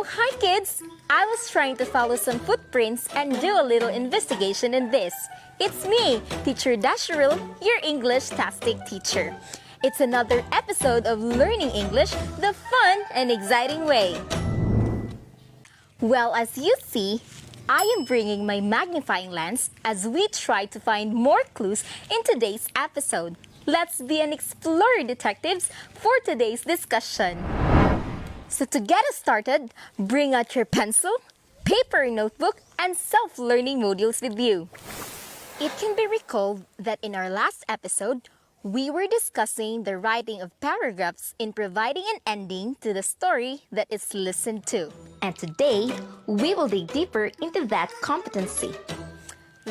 Oh, hi kids! I was trying to follow some footprints and do a little investigation in this. It's me, Teacher Dasharil, your English-tastic teacher. It's another episode of Learning English the fun and exciting way. Well, as you see, I am bringing my magnifying lens as we try to find more clues in today's episode. Let's be an explorer detectives for today's discussion. So to get us started, bring out your pencil, paper notebook, and self-learning modules with you. It can be recalled that in our last episode, we were discussing the writing of paragraphs in providing an ending to the story that is listened to. And today, we will dig deeper into that competency.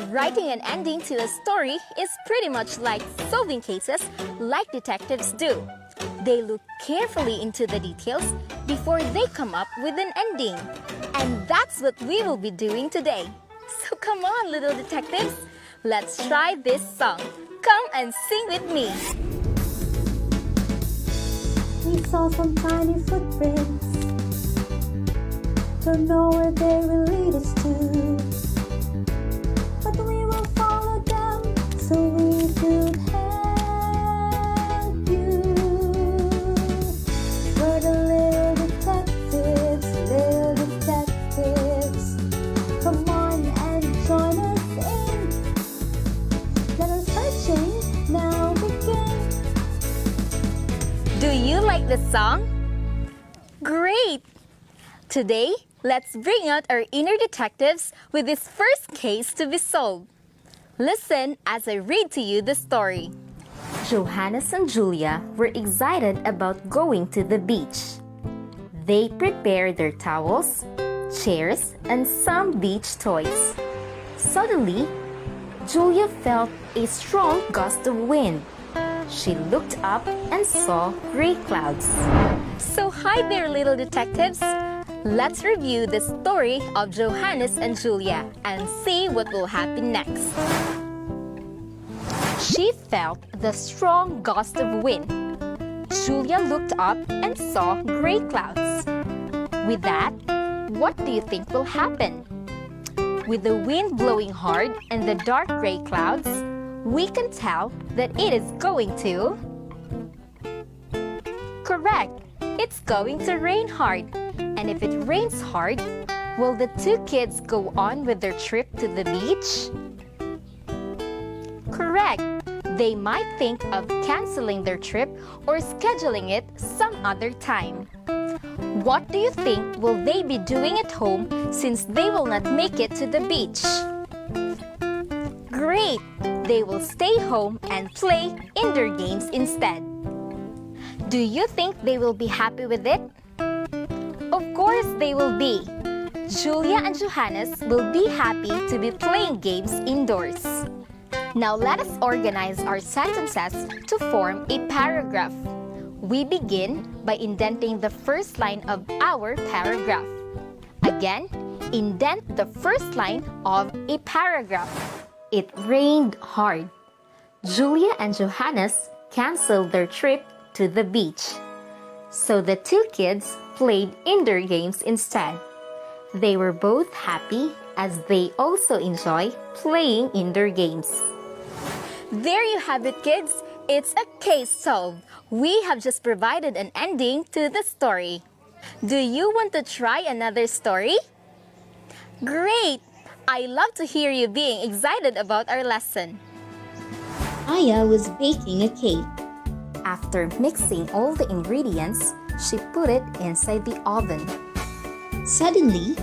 Writing an ending to a story is pretty much like solving cases like detectives do. They look carefully into the details before they come up with an ending. And that's what we will be doing today. So come on, little detectives. Let's try this song. Come and sing with me. We saw some tiny footprints. Don't know where they will lead us to. But we will follow them so we could help you. We're the little detectives. Come on and join us in. Let our searching now begin. Do you like the song? Great! Today, let's bring out our inner detectives with this first case to be solved. Listen as I read to you the story. Johannes and Julia were excited about going to the beach. They prepared their towels, chairs, and some beach toys. Suddenly, Julia felt a strong gust of wind. She looked up and saw gray clouds. So hi there, little detectives. Let's review the story of Johannes and Julia and see what will happen next. She felt the strong gust of wind. Julia looked up and saw gray clouds. With that, what do you think will happen? With the wind blowing hard and the dark gray clouds, we can tell that it is going to... Correct! It's going to rain hard. And if it rains hard, will the two kids go on with their trip to the beach? Correct! They might think of canceling their trip or scheduling it some other time. What do you think will they be doing at home since they will not make it to the beach? Great! They will stay home and play indoor games instead. Do you think they will be happy with it? Of course they will be. Julia and Johannes will be happy to be playing games indoors. Now let us organize our sentences to form a paragraph. We begin by indenting the first line of our paragraph. Again, indent the first line of a paragraph. It rained hard. Julia and Johannes canceled their trip to the beach. So the two kids played indoor games instead. They were both happy as they also enjoy playing indoor games. There you have it, kids. It's a case solved. We have just provided an ending to the story. Do you want to try another story? Great! I love to hear you being excited about our lesson. Aya was baking a cake. After mixing all the ingredients, she put it inside the oven. Suddenly,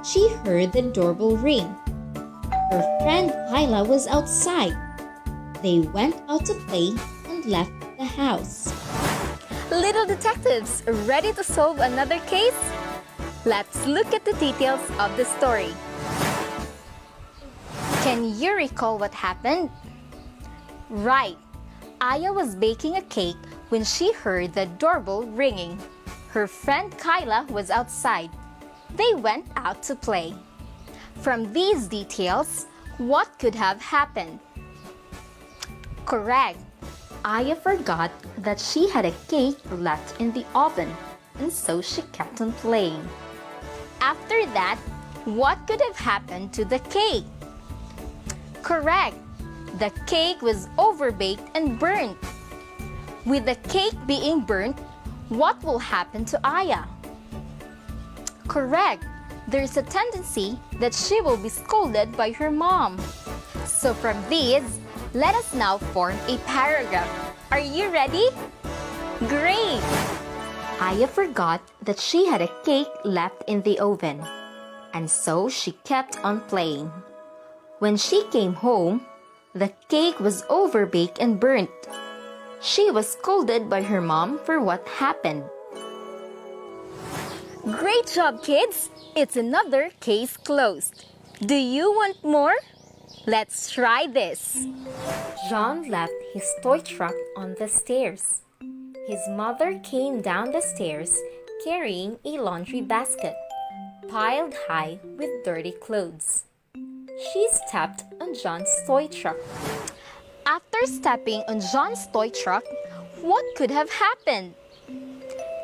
she heard the doorbell ring. Her friend Kyla was outside. They went out to play and left the house. Little detectives, ready to solve another case? Let's look at the details of the story. Can you recall what happened? Right. Aya was baking a cake when she heard the doorbell ringing. Her friend Kyla was outside. They went out to play. From these details, what could have happened? Correct. Aya forgot that she had a cake left in the oven, and so she kept on playing. After that, what could have happened to the cake? Correct. The cake was overbaked and burnt. With the cake being burnt, what will happen to Aya? Correct. There's a tendency that she will be scolded by her mom. So from these, let us now form a paragraph. Are you ready? Great! Aya forgot that she had a cake left in the oven, and so she kept on playing. When she came home, the cake was overbaked and burnt. She was scolded by her mom for what happened. Great job, kids! It's another case closed. Do you want more? Let's try this. John left his toy truck on the stairs. His mother came down the stairs carrying a laundry basket piled high with dirty clothes. She stepped on John's toy truck. After stepping on John's toy truck, what could have happened?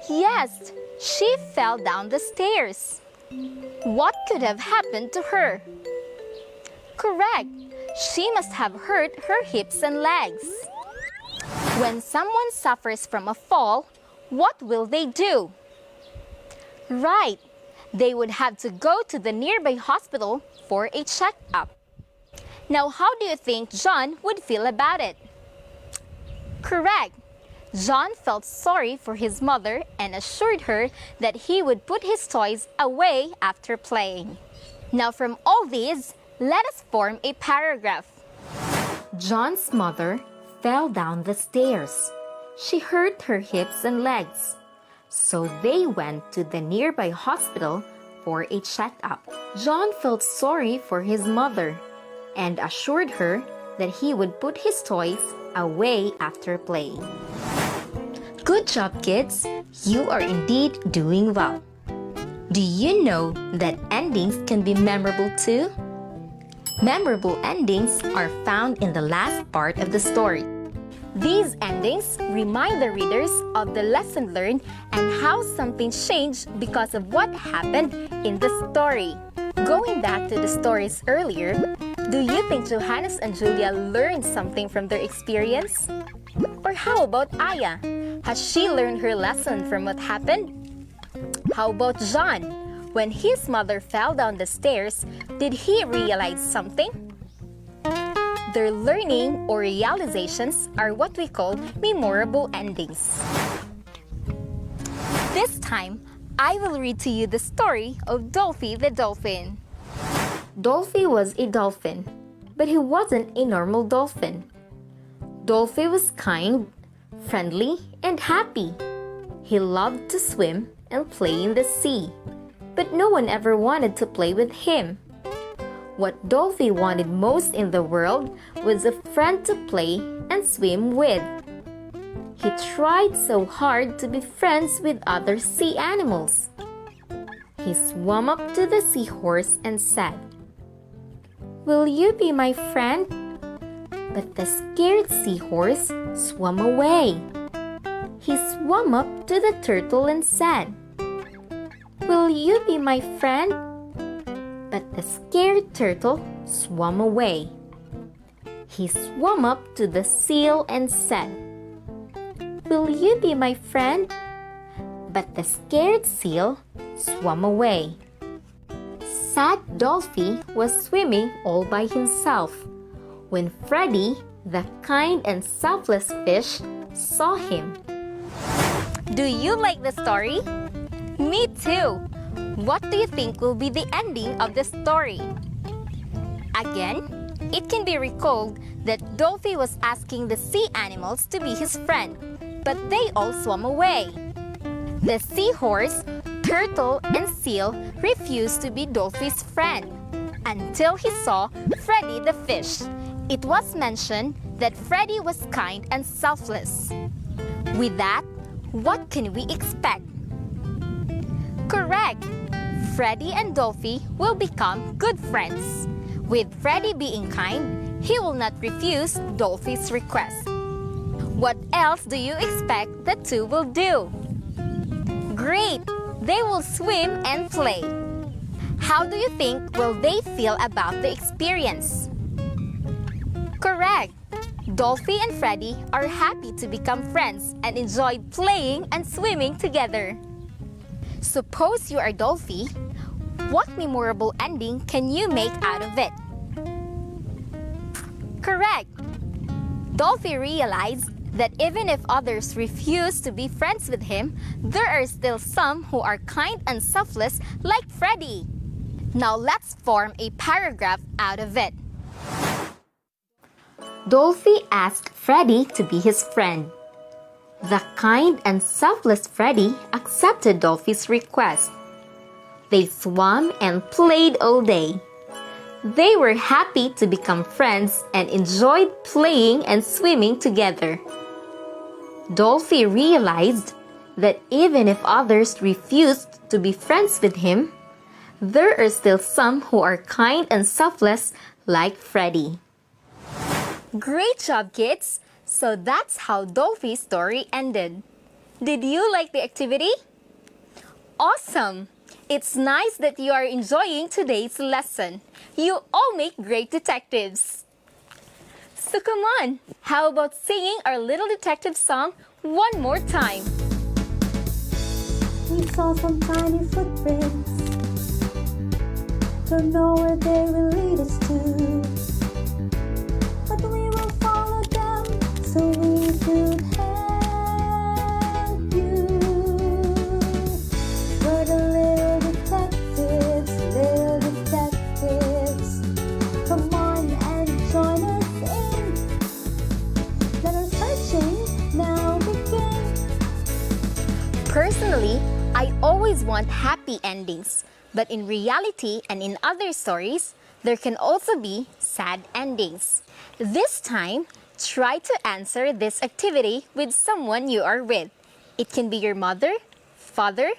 Yes, she fell down the stairs. What could have happened to her? Correct. She must have hurt her hips and legs. When someone suffers from a fall, what will they do? Right. They would have to go to the nearby hospital for a checkup. Now, how do you think John would feel about it? Correct. John felt sorry for his mother and assured her that he would put his toys away after playing. Now, from all these, let us form a paragraph. John's mother fell down the stairs. She hurt her hips and legs. So they went to the nearby hospital for a checkup. John felt sorry for his mother and assured her that he would put his toys away after playing. Good job, kids! You are indeed doing well. Do you know that endings can be memorable too? Memorable endings are found in the last part of the story. These endings remind the readers of the lesson learned and how something changed because of what happened in the story. Going back to the stories earlier, do you think Johannes and Julia learned something from their experience? Or how about Aya? Has she learned her lesson from what happened? How about John? When his mother fell down the stairs, did he realize something? Their learning or realizations are what we call memorable endings. This time, I will read to you the story of Dolphy the dolphin. Dolphy was a dolphin, but he wasn't a normal dolphin. Dolphy was kind, friendly, and happy. He loved to swim and play in the sea, but no one ever wanted to play with him. What Dolphy wanted most in the world was a friend to play and swim with. He tried so hard to be friends with other sea animals. He swam up to the seahorse and said, "Will you be my friend?" But the scared seahorse swam away. He swam up to the turtle and said, "Will you be my friend?" But the scared turtle swam away. He swam up to the seal and said, "Will you be my friend?" But the scared seal swam away. Sad Dolphy was swimming all by himself when Freddy, the kind and selfless fish, saw him. Do you like the story? Me too! What do you think will be the ending of the story? Again, it can be recalled that Dolphy was asking the sea animals to be his friend, but they all swam away. The seahorse, turtle, and seal refused to be Dolphy's friend until he saw Freddy the fish. It was mentioned that Freddy was kind and selfless. With that, what can we expect? Correct! Freddy and Dolphy will become good friends. With Freddy being kind, he will not refuse Dolphy's request. What else do you expect the two will do? Great! They will swim and play. How do you think will they feel about the experience? Correct! Dolphy and Freddy are happy to become friends and enjoyed playing and swimming together. Suppose you are Dolphy, what memorable ending can you make out of it? Correct! Dolphy realized that even if others refuse to be friends with him, there are still some who are kind and selfless like Freddy. Now let's form a paragraph out of it. Dolphy asked Freddy to be his friend. The kind and selfless Freddy accepted Dolphy's request. They swam and played all day. They were happy to become friends and enjoyed playing and swimming together. Dolphy realized that even if others refused to be friends with him, there are still some who are kind and selfless like Freddy. Great job, kids! So that's how Dolphy's story ended. Did you like the activity? Awesome! It's nice that you are enjoying today's lesson. You all make great detectives. So come on, how about singing our little detective song one more time? We saw some tiny footprints. Don't know where they will lead us to, but we will follow them so we could help you. We're the little detectives, little detectives. Come on and join us in. Let our searching now begin. Personally, I always want happy endings, but in reality and in other stories, there can also be sad endings. This time, try to answer this activity with someone you are with. It can be your mother, father,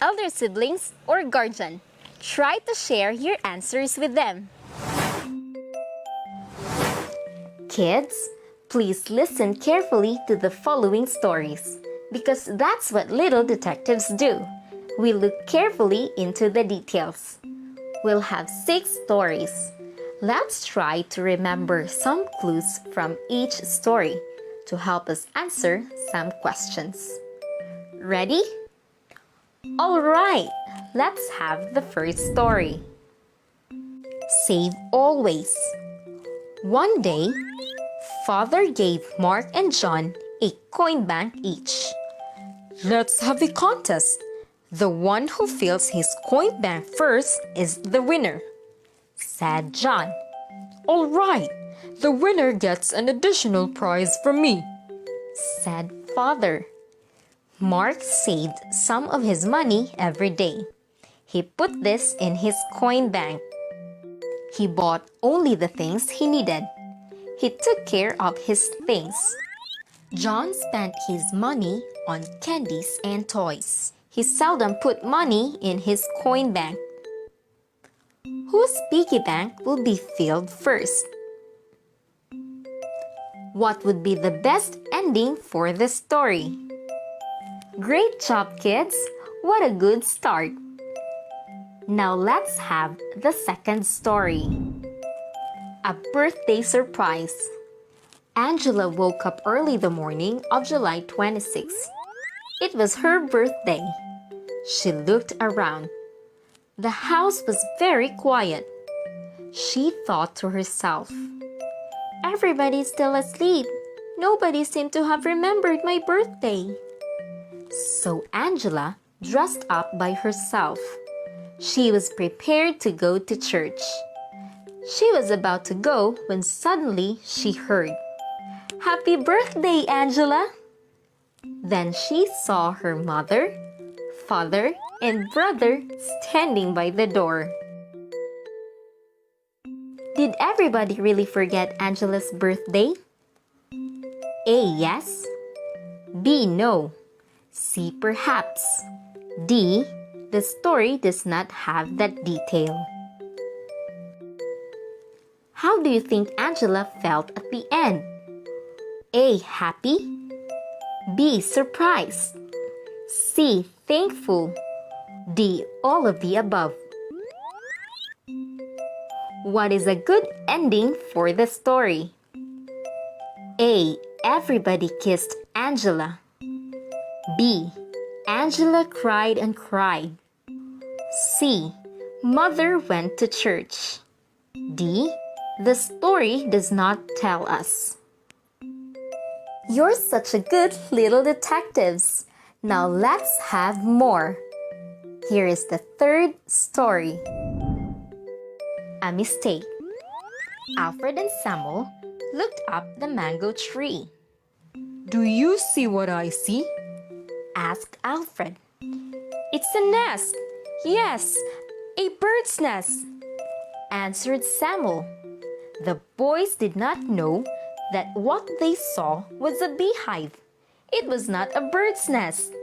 elder siblings, or guardian. Try to share your answers with them. Kids, please listen carefully to the following stories, because that's what little detectives do. We look carefully into the details. We'll have 6 stories. Let's try to remember some clues from each story to help us answer some questions. Ready? All right, let's have the first story. Save always. One day, Father gave Mark and John a coin bank each. Let's have a contest. The one who fills his coin bank first is the winner, said John. All right, the winner gets an additional prize from me, said Father. Mark saved some of his money every day. He put this in his coin bank. He bought only the things he needed. He took care of his things. John spent his money on candies and toys. He seldom put money in his coin bank. Whose piggy bank will be filled first? What would be the best ending for the story? Great job, kids! What a good start! Now let's have the second story. A birthday surprise. Angela woke up early the morning of July 26. It was her birthday. She looked around. The house was very quiet. She thought to herself, "Everybody's still asleep. Nobody seemed to have remembered my birthday." So Angela dressed up by herself. She was prepared to go to church. She was about to go when suddenly she heard, "Happy birthday, Angela!" Then she saw her mother, father, and brother standing by the door. Did everybody really forget Angela's birthday? A. Yes. B. No. C. Perhaps. D. The story does not have that detail. How do you think Angela felt at the end? A. Happy. B. Surprised. C. Thankful. D. All of the above. What is a good ending for the story? A. Everybody kissed Angela. B. Angela cried and cried. C. Mother went to church. D. The story does not tell us. You're such a good little detectives. Now let's have more. Here is the third story. A mistake. Alfred and Samuel looked up the mango tree. Do you see what I see? Asked Alfred. It's a nest. Yes, a bird's nest. Answered Samuel. The boys did not know that what they saw was a beehive. It was not a bird's nest.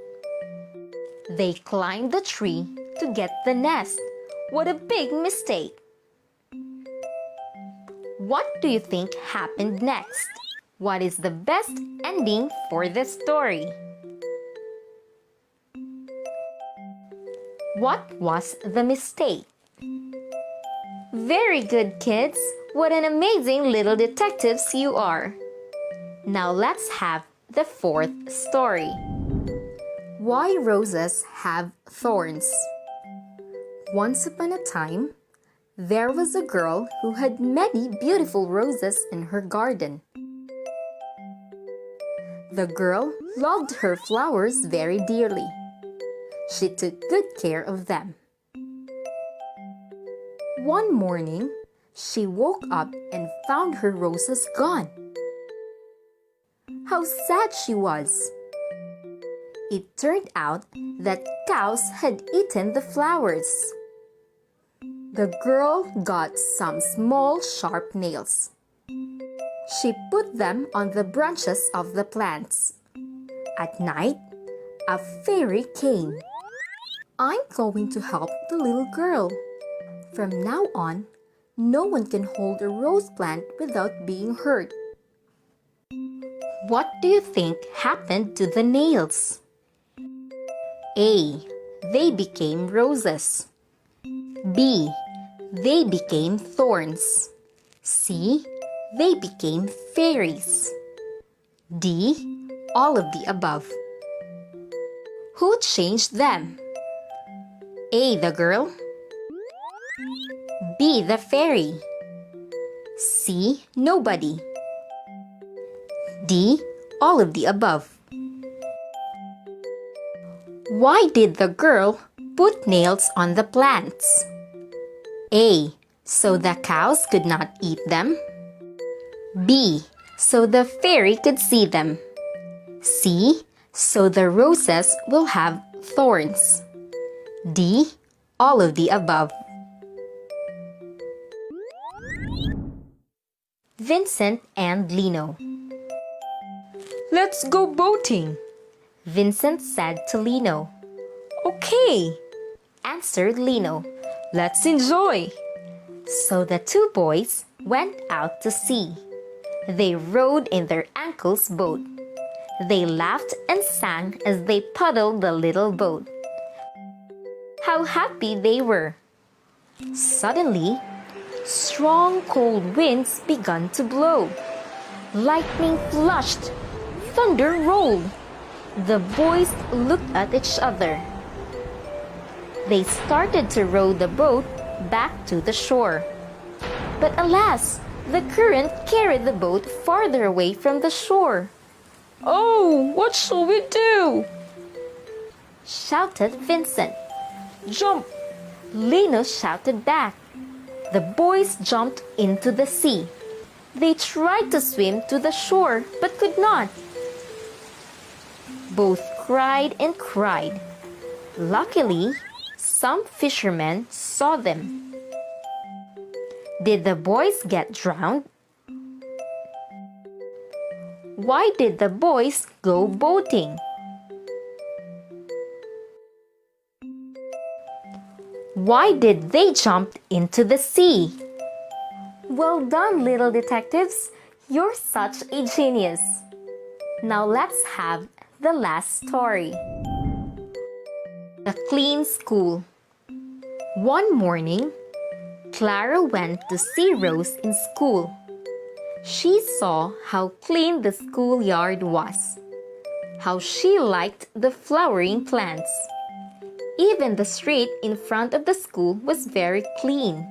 They climbed the tree to get the nest. What a big mistake! What do you think happened next? What is the best ending for the story? What was the mistake? Very good, kids. What an amazing little detectives you are. Now let's have the fourth story. Why roses have thorns? Once upon a time, there was a girl who had many beautiful roses in her garden. The girl loved her flowers very dearly. She took good care of them. One morning, she woke up and found her roses gone. How sad she was! It turned out that cows had eaten the flowers. The girl got some small sharp nails. She put them on the branches of the plants. At night, a fairy came. I'm going to help the little girl. From now on, no one can hold a rose plant without being hurt. What do you think happened to the nails? A. They became roses. B. They became thorns. C. They became fairies. D. All of the above. Who changed them? A. The girl. B. The fairy. C. Nobody. D. All of the above. Why did the girl put nails on the plants? A. So the cows could not eat them. B. So the fairy could see them. C. So the roses will have thorns. D. All of the above. Vincent and Lino. Let's go boating. Vincent said to Lino. Okay, Answered Lino. let's enjoy. So the two boys went out to sea. They rowed in their uncle's boat. They laughed and sang as they paddled the little boat. How happy they were! Suddenly, strong cold winds began to blow. Lightning flashed. Thunder rolled. The boys looked at each other. They started to row the boat back to the shore. But alas, the current carried the boat farther away from the shore. Oh, what shall we do? Shouted Vincent. Jump! Lino shouted back. The boys jumped into the sea. They tried to swim to the shore but could not. Both cried and cried. Luckily, some fishermen saw them. Did the boys get drowned? Why did the boys go boating? Why did they jump into the sea? Well done, little detectives. You're such a genius. Now let's have the last story. The Clean School. One morning, Clara went to see Rose in school. She saw how clean the schoolyard was, how she liked the flowering plants. Even the street in front of the school was very clean.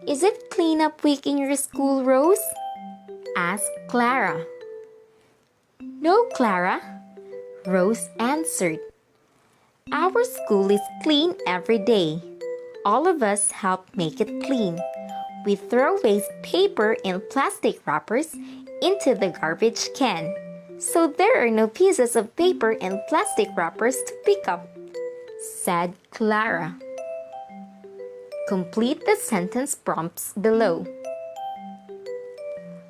"Is it cleanup week in your school, Rose?" asked Clara. "No, Clara," Rose answered. "Our school is clean every day. All of us help make it clean. We throw waste paper and plastic wrappers into the garbage can, so there are no pieces of paper and plastic wrappers to pick up," said Clara. Complete the sentence prompts below.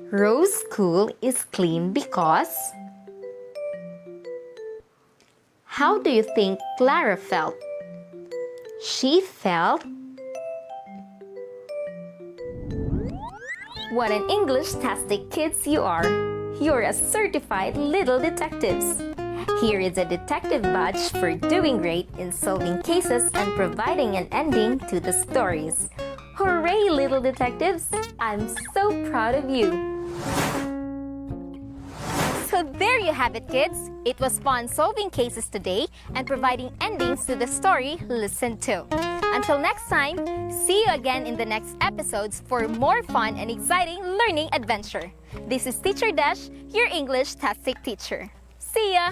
Rose's school is clean because... How do you think Clara felt? She felt... What an English-tastic kids you are! You're a certified little detectives. Here is a detective badge for doing great in solving cases and providing an ending to the stories. Hooray, little detectives! I'm so proud of you! So there you have it, kids. It was fun solving cases today and providing endings to the story listened to. Until next time, see you again in the next episodes for more fun and exciting learning adventure. This is Teacher Dash, your English-tastic teacher. See ya!